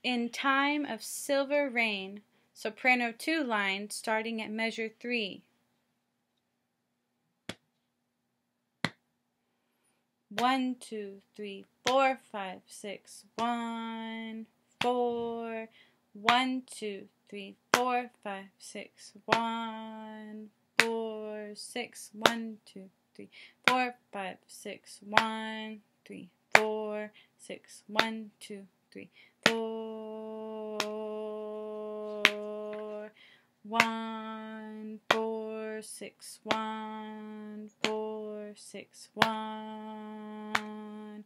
In time of silver rain, soprano 2 line starting at measure 3. 1, 2, 3, 4, 5, 6, 1, 4, 1, 2, 3, 4, 5, 6, 1, 4, 6, 1, 2, 3, 4, 5, 6, 1, 3, 4, 6, 1, 2, 3, 4, 1, 4, 6, 1, 4, 6, 1,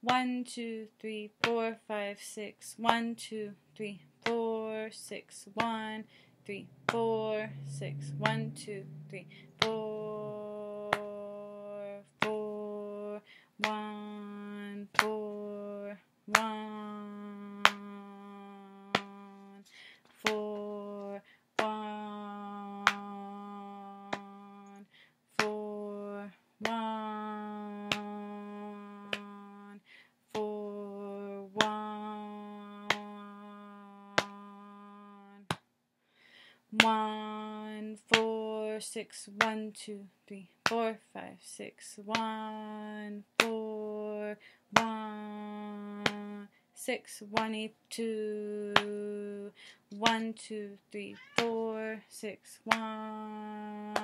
1, 2, 3, 4, 5, 6, 1, 2, 3, 4, 6, 1, 3, 4, 6, 1, 2, 3, 4, 4, 1, 4, 1, 4, 1, 4, 1, 4, 1, 4, 6, 1, 2, 3, 4, 5, 6, 1, 4, 1, 6, 1, 8, 2, 1, 2, 3, 4, 6, 1,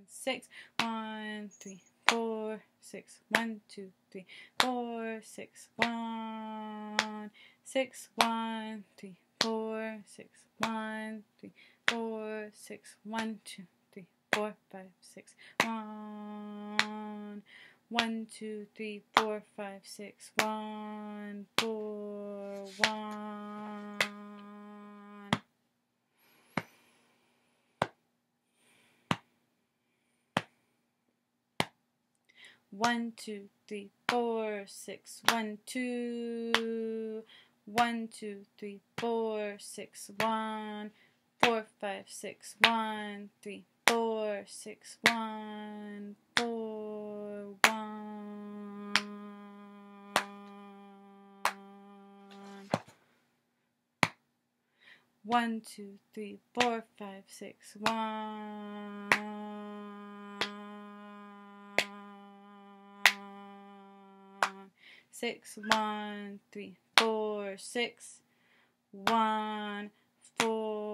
6, 1, 3, 4, 6, 1, 2, 3, 4, 6, 1, 6, 1, 3, 4, 6, 1, 3, 4, 6, 1, 2, 3, 4, 5, 6, 1, 1, 2, 3, 4, 5, 6, 1, 4, 1. 1, 2, 3, 4, 6, 1, 2, 1, 2, 3, 4, 6, 1, 4, 5, 6, 1, 3, 4, 6, 1, 4, 1. 1, 2, 3, 4, 5, 6, 1. 6, 1, 3, 4, 6, 1, 4.